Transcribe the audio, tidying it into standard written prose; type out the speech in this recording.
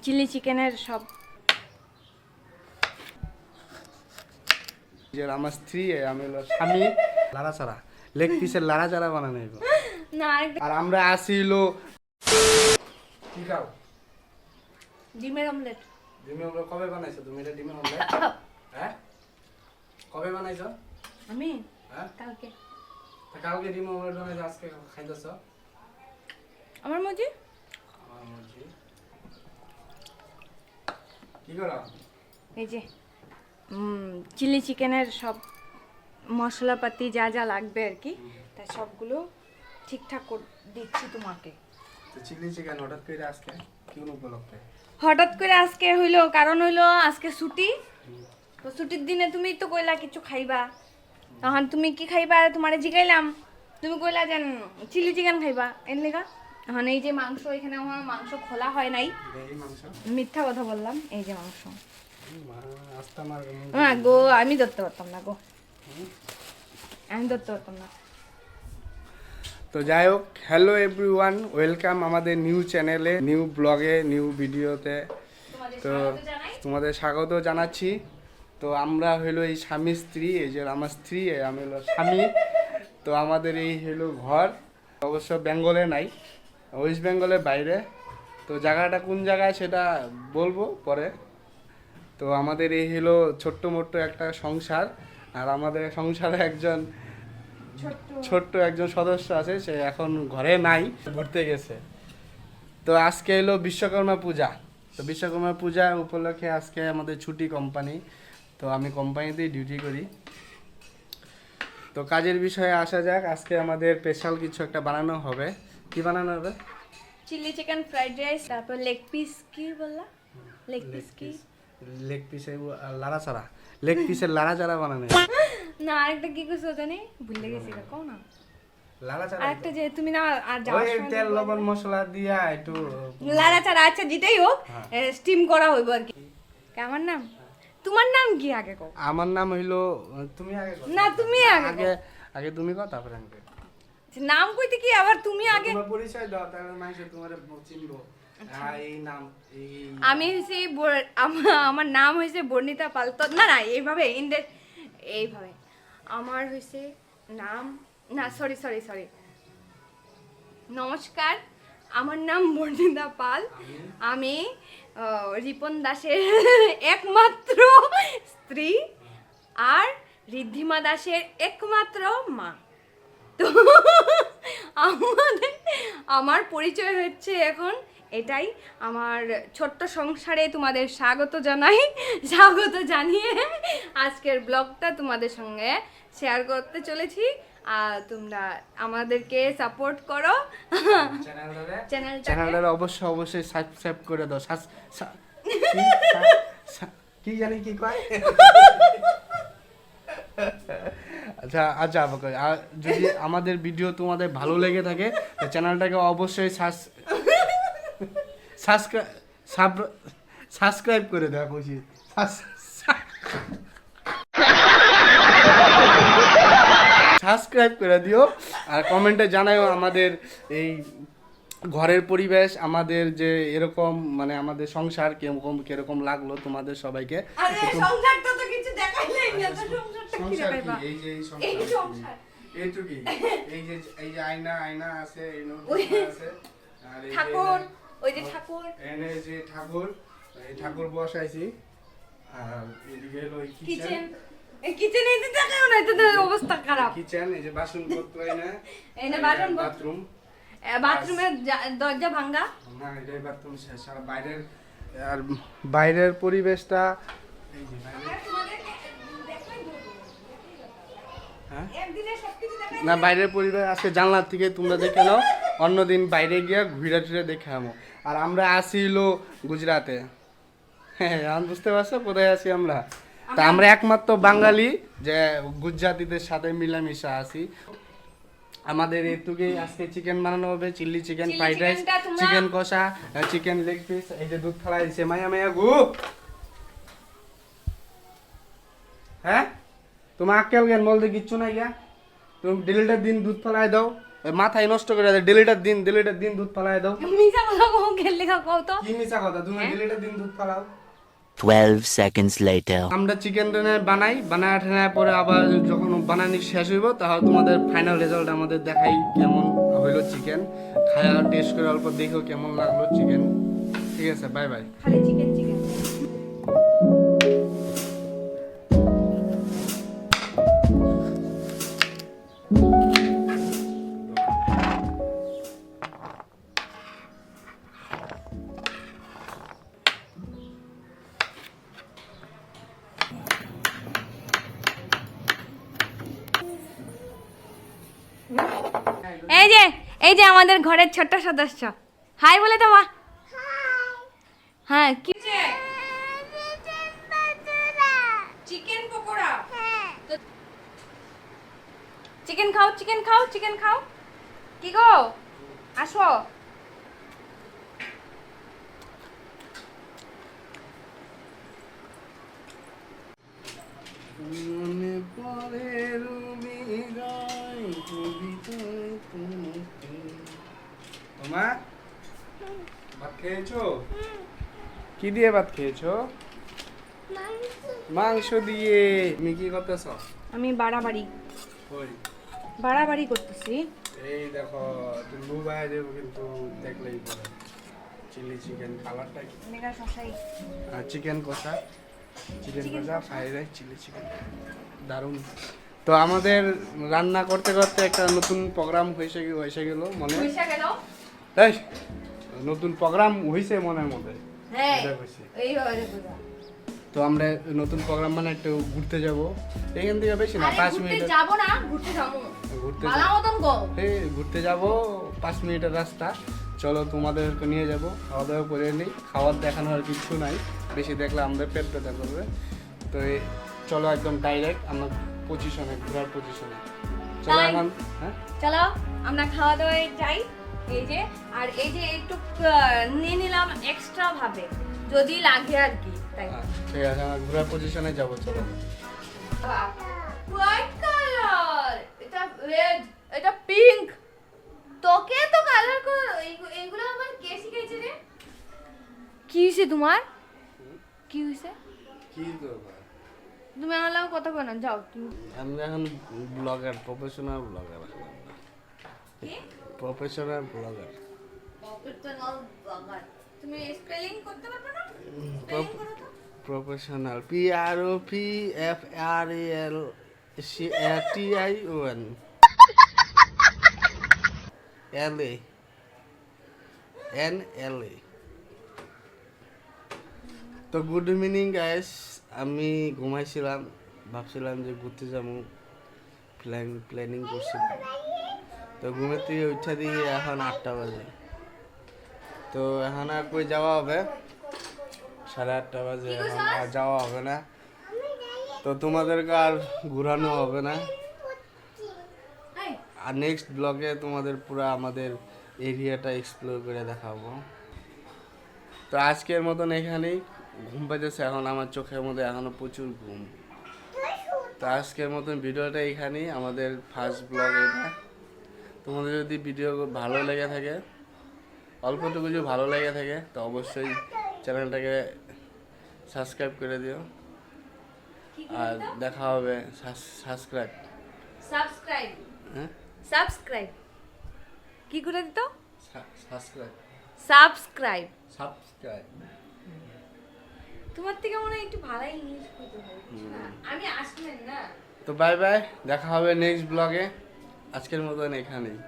Chilli চিকেনের সব। আমার স্ত্রী আমি হলো স্বামী লাড়া চারা লেগ পিসের লাড়া চারা বানানো হইব না আর আমরা আসিল কি খাও ডিমের অমলেট। ডিমের অমলেট কবে বানাইছো তুমি? এটা ডিমের অমলেট হ্যাঁ কবে বানাইছো? আমি হ্যাঁ কালকে। তা কালকে ডিমের অমলেট বানাইছো, আজকে খাইতেছো? আমার মজি আমার মর্জি। কি করো? এই যে চিলি চিকেনের সব মশলাপাতি যা যা লাগবে আর কি, তাই সবগুলো ঠিকঠাক দিচ্ছি তোমাকে। তো চিলি চিকেন হঠাৎ করে আজকে কি উপলক্ষে? হঠাৎ করে আজকে হইলো, কারণ হইলো আজকে ছুটি। তো ছুটির দিনে তুমি তো কইলা কিছু খাইবা, তখন তুমি কি খাইবা তোমারে জিগাইলাম, তুমি কইলা যেন চিলি চিকেন খাইবা এর লেগা। এখন এই যে মাংস, এখানে আমার মাংস খোলা হয় নাই, এই মাংস মিথ্যা কথা বললাম। এই যে মাংস আস্তা মার গো, আমি ধরতে পারতাম না গো, আমি ধরতে পারতাম না। তো যাই হোক, হ্যালো এভরিওয়ান, ওয়েলকাম আমাদের নিউ চ্যানেলে, নিউ ব্লগে, নিউ ভিডিওতে। তো তোমাদের স্বাগত জানাচ্ছি। তো আমরা হইলো এই স্বামী স্ত্রী, এই যে আমার স্ত্রী, আমি হলো স্বামী। তো আমাদের এই হলো ঘর, অবশ্য বেঙ্গলে নাই, ওয়েস্ট বেঙ্গলের বাইরে। তো জায়গাটা কোন জায়গায় সেটা বলবো পরে। তো আমাদের এই হলো ছোট্ট মোট্ট একটা সংসার, আর আমাদের সংসারে একজন ছোট্ট একজন সদস্য আছে, সে এখন ঘরে নাই, ঘুরতে গেছে। তো আজকে এলো বিশ্বকর্মা পূজা। তো বিশ্বকর্মা পূজা উপলক্ষে আজকে আমাদের ছুটি কোম্পানি। তো আমি কোম্পানিতেই ডিউটি করি। তো কাজের বিষয়ে আসা যাক। আজকে আমাদের স্পেশাল কিছু একটা বানানো হবে। কি বানানো হবে? চিলি চিকেন ফ্রাইড রাইস, তারপর লেগ পিস। কি বললা? লেগ পিস কি? লেগ পিসে লাড়া চারা, লেগ পিসের লাড়া চারা বানানো হবে। না আরেকটা কি কিছু জানি ভুলে গেছি, কও না। লাড়া চারা আরেকটা যে তুমি না আর যাও, ওই তেল লবণ মশলা দিয়া একটু লাড়া চারা। আচ্ছা যেটাই হোক, হ্যাঁ। স্টিম করা হইব আর কি। আমার নাম, তোমার নাম কি আগে কও? আমার নাম হইলো, তুমি আগে কও। না তুমি আগে আগে আগে তুমি কও, তারপরে আমি কই। নাম কইতে কি আবার তুমি আগে? তোমার পরিচয় দাও, তাহলে মানুষ তোমারে চিনবো। এই নাম এই আমি হইছি আমার নাম হইছে বর্ণিতা পাল। তো না না এইভাবে এইভাবে আমার হইছে নাম, না সরি সরি সরি, নমস্কার, আমার নাম বর্ণিতা পাল। আমি রিপন দাসের একমাত্র স্ত্রী আর ঋদ্ধিমা দাসের একমাত্র মা। তো আমার পরিচয় হচ্ছে এখন এটাই। আমার ছোট্ট সংসারে তোমাদের স্বাগত জানাই। স্বাগত জানিয়ে আজকের ব্লগটা তোমাদের সঙ্গে শেয়ার করতে চলেছি। আর তোমরা আমাদেরকে সাপোর্ট করো, চ্যানেলটা অবশ্যই সাবস্ক্রাইব করে দাও। কি জানি কি কয়। আচ্ছা আচ্ছা, যদি আমাদের ভিডিও তোমাদের ভালো লেগে থাকে, চ্যানেলটাকে অবশ্যই সাবস্ক্রাইব করে দেওয়া উচিত। সাবস্ক্রাইব করে দিও আর কমেন্টে জানাও আমাদের এই ঘরের পরিবেশ, আমাদের যে এরকম মানে আমাদের সংসার কিরকম লাগলো তোমাদের সবাইকে। সংসারটা তো কিছু দেখাইলাই না, তো সংসারটা কি সংসার কি? দেখাইবা? এই যে এই সংসার এইটুকুই। এই যে আয়না আছে, এই ওই আছে, আর এই যে ঠাকুর, ওই যে ঠাকুর, এনে যে ঠাকুর, এই ঠাকুর বসাইছি। আর এদিকে হলো কিচেন। এই কিচেনে এই দেখাও না, তো অবস্থা খারাপ। কিচেন, এই যে বাসনপত্র, এই না বাথরুম, বাথরুম, বাথরুমের দরজা ভাঙা। না এটাই বাথরুম শেষ। আর বাইরের পরিবেশটা এই যে হ্যাঁ না, বাইরের পরিবেশ আজকে জানলার থেকে তোমরা দেখে নাও, অন্যদিন বাইরে গিয়া ঘুরে টুরে দেখে আমো। আর আমরা আসিল গুজরাটে। হ্যাঁ, এখন বুঝতে পারছো কোথায় আছি আমরা? তা আমরা একমাত্র বাঙালি যে গুজরাটিদের সাথে মিলামিশা আছি। আমাদের এটুকুই। আজকে চিকেন বানানো হবে, chilli chicken, fried rice, chicken কষা, চিকেন লেগ পিস। এই যে দুধ ফালাই দিছে মাইয়া মাইয়া গু। হ্যাঁ, তোমার আক্কেল জ্ঞান বলতে কিচ্ছু নাই গা। তুমি ডেলিটার দিন দুধ ফালাই দাও, ওই মাথায় নষ্ট করে দেয়, ডেলিটার দিন দুধ পালায় দাও। মিছা কথা কও, খেললে খাও তো। কি মিছা কথা, তুমি ডেলিটার দিন দুধ পালাও। 12 seconds later. আমরা চিকেন বানায় ঠানায় পরে আবার যখন বানানি শেষ হইব তাহলে তোমাদের ফাইনাল রেজাল্ট আমাদের দেখাই কেমন হইলো চিকেন, খায়া টেস্ট করে অল্প দেখো কেমন লাগলো চিকেন। ঠিক আছে, বাই বাই। খালি চিকেন চিকেন। এই যে আমাদের ঘরের ছোট্ট সদস্য, হাই বলে তো মা। হ্যাঁ, কি চিকেন পকোড়া? চিকেন খাও, চিকেন খাও, চিকেন খাও। কি গো, আসো। মনে পড়ে রবি গায় কবিতায় তোমাকে। তোমা ভাত খেয়েছো? কি দিয়ে ভাত খেয়েছো? মাংস দিয়ে। তুমি কি করতেছ? আমি বাড়াবাড়ি করতেছি। এই দেখো, তুমি মোবাইল দেবো কিন্তু দেখলেই পরে। চিলি চিকেন কালারটা কি? মেগা শশাই। আর চিকেন কষা, ফ্রাইড রাইস, চিলি চিকেন, দারুণ। তো আমাদের রান্না করতে করতে একটা নতুন প্রোগ্রাম হয়েছে গেল মনে। পয়সা গেল? এই নতুন প্রোগ্রাম হয়েছে মনের মধ্যে। হ্যাঁ, এটা হয়েছে। এইভাবে বুঝা। তো আমরা নতুন প্রোগ্রাম মানে একটু ঘুরতে যাব। এখান থেকে বেশি না, 5 মিনিট। ঘুরতে যাব না, ঘুরতে যাবো। ঘুরতে ভালো মতন গো। এই ঘুরতে যাব, 5 মিনিটের রাস্তা। চলো তোমাদেরকে নিয়ে যাব, খাওয়া দাওয়া করে নিই। খাওয়ার দেখানোর কিছু নাই, বেশি দেখলে আমাদের পেট ব্যথা করবে। তো চলো একদম ডাইরেক্ট আমরা পজিশনে, ঘোরার পজিশনে চলো তাই? এখন। হ্যাঁ চলো আমরা খাওয়া দাওয়ায় যাই। এই যে, আর এই যে একটু নিয়ে নিলাম এক্সট্রা ভাবে, যদি লাগে আর কি, তাই। ঠিক আছে, আমরা ঘোরার পজিশনে যাব, চলো। হোয়াইট কালার, এটা রেড, এটা পিঙ্ক। তোকে তো কালার করে এইগুলো আবার কে শিখাইছে রে? কি হইছে তোমার? কি হইছে? কি করবা? তুমি আমার লাগে কথা কই না, যাও তুমি। আমরা এখন ব্লগার, প্রফেশনাল ব্লগার। কি? Professional blogger. Professional blogger. তুমি স্পেলিং করতে পারবে না? স্পেলিং করো তো। Professional, PROFESSION LA. তো গুড ইভিনিং গাইস, আমি ঘুমাইছিলাম, ভাবছিলাম যে ঘুরতে যাবো, প্ল্যানিং করছিলাম। তো ঘুমের থেকে উঠে দিয়ে এখন 8টা বাজে। তো এখন আর কই যাওয়া হবে, 8:30 বাজে, এখন আর যাওয়া হবে না। তো তোমাদেরকে আর ঘুরানো হবে না। আর নেক্সট ব্লগে তোমাদের পুরো আমাদের এরিয়াটা এক্সপ্লোর করে দেখাবো। তো আজকের মতন এখানেই, ঘুম পাইতেছে এখন আমার চোখের মধ্যে, এখনো প্রচুর ঘুম। তো আজকের মতন ভিডিওটা এখানেই, আমাদের ফার্স্ট ব্লগ এটা। তোমাদের যদি ভিডিও ভালো লেগে থাকে, অল্পটুকু যদি ভালো লেগে থাকে, তো অবশ্যই চ্যানেলটাকে সাবস্ক্রাইব করে দিও। আর দেখা হবে সাবস্ক্রাইব। হ্যাঁ, সাবস্ক্রাইব কি করে দিত? সাবস্ক্রাইব। তোমার থেকে মনে হয় একটু ভালো ইংলিশ কইতে হয়। আমি আসলেন না। তো বাই বাই, দেখা হবে নেক্সট ব্লগে। আজকের মতন এখানেই।